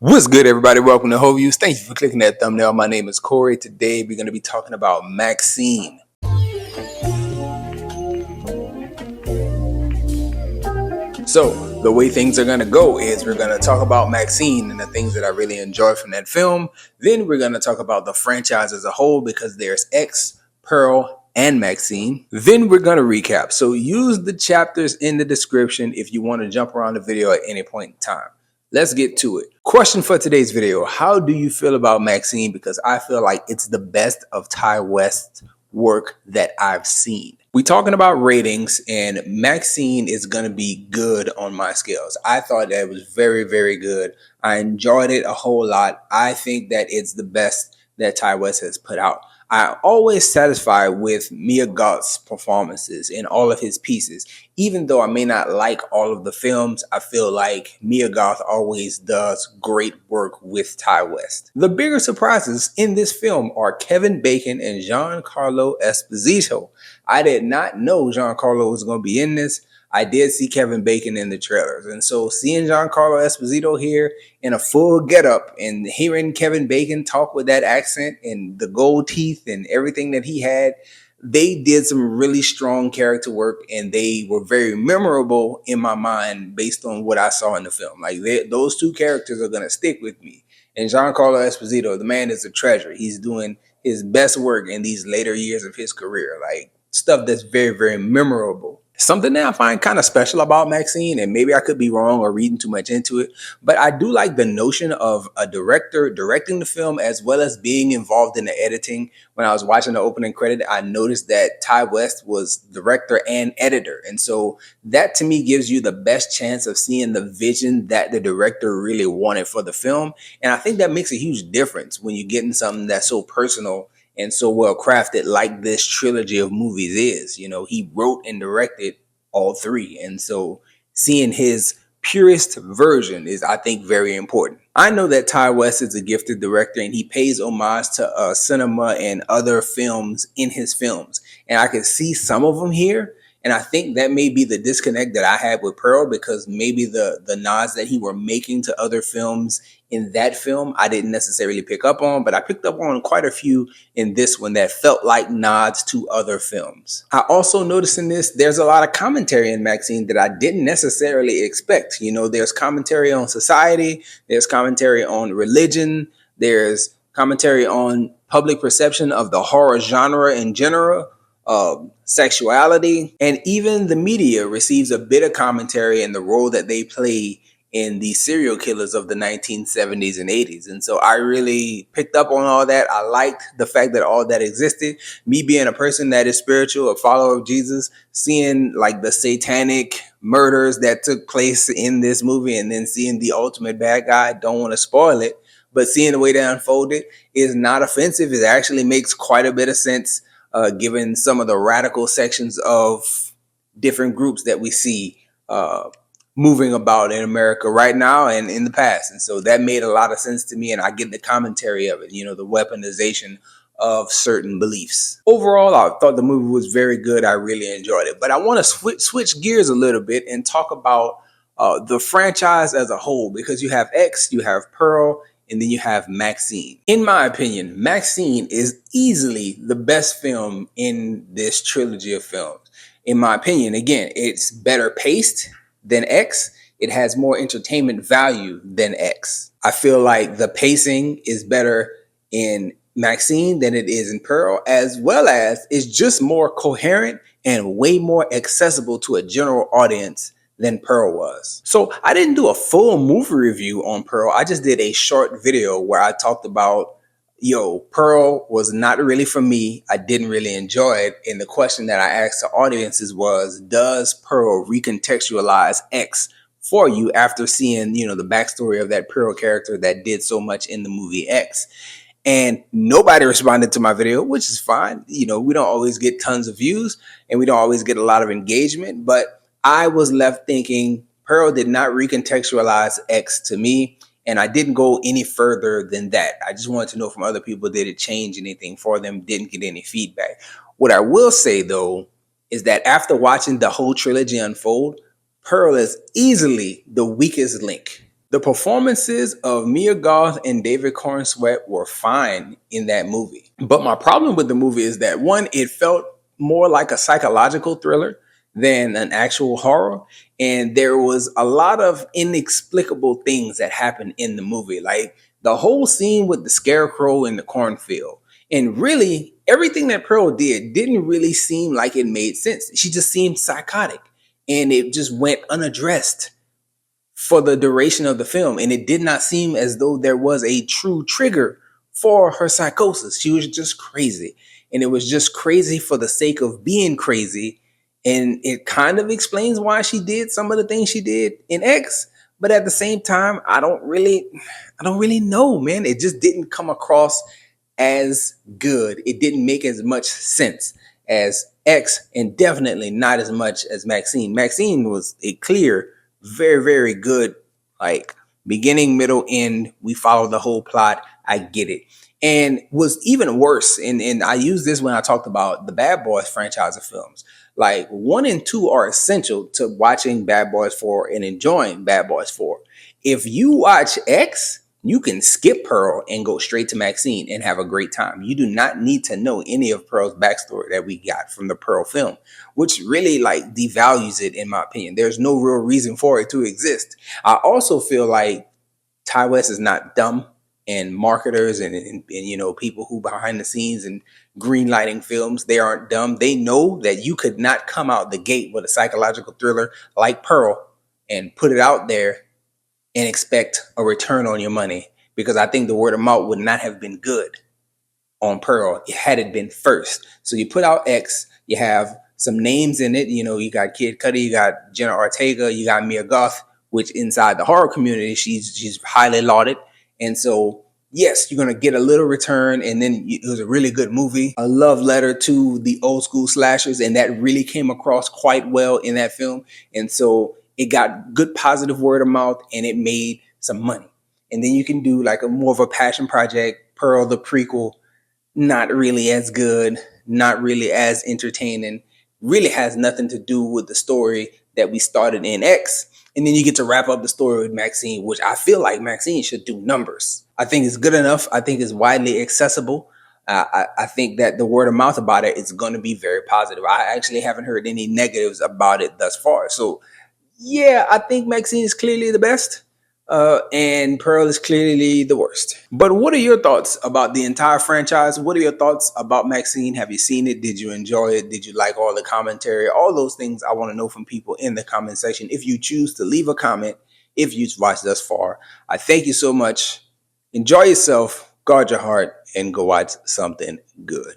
What's good, everybody? Welcome to Whole Views. Thank you for clicking that thumbnail. My name is Corey. Today, we're going to be talking about MaXXXine. So, the way things are going to go is we're going to talk about MaXXXine and the things that I really enjoyed from that film. Then, we're going to talk about the franchise as a whole because there's X, Pearl, and MaXXXine. Then, we're going to recap. So, use the chapters in the description if you want to jump around the video at any point in time. Let's get to it. Question for today's video. How do you feel about MaXXXine? Because I feel like it's the best of Ty West's work that I've seen. We're talking about ratings, and MaXXXine is going to be good on my scales. I thought that it was very, very good. I enjoyed it a whole lot. I think that it's the best that Ty West has put out. I'm always satisfied with Mia Goth's performances in all of his pieces. Even though I may not like all of the films, I feel like Mia Goth always does great work with Ty West. The bigger surprises in this film are Kevin Bacon and Giancarlo Esposito. I did not know Giancarlo was going to be in this. I did see Kevin Bacon in the trailers. And so seeing Giancarlo Esposito here in a full getup and hearing Kevin Bacon talk with that accent and the gold teeth and everything that he had, they did some really strong character work, and they were very memorable in my mind based on what I saw in the film. Like those two characters are going to stick with me. And Giancarlo Esposito, the man is a treasure. He's doing his best work in these later years of his career. Like stuff that's very, very memorable. Something that I find kind of special about MaXXXine, and maybe I could be wrong or reading too much into it, but I do like the notion of a director directing the film as well as being involved in the editing. When I was watching the opening credit, I noticed that Ty West was director and editor. And so that to me gives you the best chance of seeing the vision that the director really wanted for the film. And I think that makes a huge difference when you're getting something that's so personal and so well crafted like this trilogy of movies is. You know, he wrote and directed all three. And so seeing his purest version is, I think, very important. I know that Ty West is a gifted director and he pays homage to cinema and other films in his films. And I can see some of them here. And I think that may be the disconnect that I had with Pearl, because maybe the nods that he were making to other films in that film, I didn't necessarily pick up on, but I picked up on quite a few in this one that felt like nods to other films. I also noticed in this, there's a lot of commentary in MaXXXine that I didn't necessarily expect. You know, there's commentary on society, there's commentary on religion, there's commentary on public perception of the horror genre in general, sexuality, and even the media receives a bit of commentary in the role that they play in the serial killers of the 1970s and 80s. And so I really picked up on all that. I liked the fact that all that existed. Me being a person that is spiritual, a follower of Jesus, seeing like the satanic murders that took place in this movie and then seeing the ultimate bad guy, don't want to spoil it, but seeing the way they unfolded is not offensive. It actually makes quite a bit of sense, given some of the radical sections of different groups that we see moving about in America right now and in the past. And so that made a lot of sense to me, and I get the commentary of it, you know, the weaponization of certain beliefs. Overall, I thought the movie was very good. I really enjoyed it. But I want to switch gears a little bit and talk about the franchise as a whole, because you have X, you have Pearl, and then you have MaXXXine. In my opinion, MaXXXine is easily the best film in this trilogy of films. In my opinion, again, it's better paced than X. It has more entertainment value than X. I feel like the pacing is better in MaXXXine than it is in Pearl, as well as it's just more coherent and way more accessible to a general audience than Pearl was. So I didn't do a full movie review on Pearl. I just did a short video where I talked about, Pearl was not really for me. I didn't really enjoy it. And the question that I asked the audiences was, does Pearl recontextualize X for you after seeing, the backstory of that Pearl character that did so much in the movie X? And nobody responded to my video, which is fine. We don't always get tons of views and we don't always get a lot of engagement, but I was left thinking Pearl did not recontextualize X to me, and I didn't go any further than that. I just wanted to know from other people, did it change anything for them? Didn't get any feedback. What I will say, though, is that after watching the whole trilogy unfold, Pearl is easily the weakest link. The performances of Mia Goth and David Corn Sweat were fine in that movie. But my problem with the movie is that one, it felt more like a psychological thriller than an actual horror. And there was a lot of inexplicable things that happened in the movie, like the whole scene with the scarecrow in the cornfield. And really, everything that Pearl did didn't really seem like it made sense. She just seemed psychotic and it just went unaddressed for the duration of the film. And it did not seem as though there was a true trigger for her psychosis. She was just crazy. And it was just crazy for the sake of being crazy. And it kind of explains why she did some of the things she did in X. But at the same time, I don't really know, man. It just didn't come across as good. It didn't make as much sense as X, and definitely not as much as MaXXXine. MaXXXine was a clear, very, very good, like beginning, middle, end. We follow the whole plot. I get it. And was even worse, and I use this when I talked about the Bad Boys franchise of films. Like 1 and 2 are essential to watching Bad Boys 4 and enjoying Bad Boys 4. If you watch X, you can skip Pearl and go straight to MaXXXine and have a great time. You do not need to know any of Pearl's backstory that we got from the Pearl film, which really like devalues it in my opinion. There's no real reason for it to exist. I also feel like Ty West is not dumb, and marketers and you know people who behind the scenes and green lighting films, they aren't dumb. They know that you could not come out the gate with a psychological thriller like Pearl and put it out there and expect a return on your money, because I think the word of mouth would not have been good on Pearl had it been first. So you put out X, you have some names in it. You know, you got Kid Cudi, you got Jenna Ortega, you got Mia Goth, which inside the horror community, she's highly lauded. And so, yes, you're gonna get a little return, and then it was a really good movie, a love letter to the old school slashers, and that really came across quite well in that film. And so it got good positive word of mouth, and it made some money. And then you can do like a more of a passion project, Pearl the prequel, not really as good, not really as entertaining, really has nothing to do with the story that we started in X. And then you get to wrap up the story with MaXXXine, which I feel like MaXXXine should do numbers. I think it's good enough. I think it's widely accessible. I think that the word of mouth about it is going to be very positive. I actually haven't heard any negatives about it thus far. So, yeah, I think MaXXXine is clearly the best. And Pearl is clearly the worst. But what are your thoughts about the entire franchise? What are your thoughts about MaXXXine? Have you seen it? Did you enjoy it? Did you like all the commentary? All those things I want to know from people in the comment section. If you choose to leave a comment, if you've watched thus far, I thank you so much. Enjoy yourself, guard your heart, and go watch something good.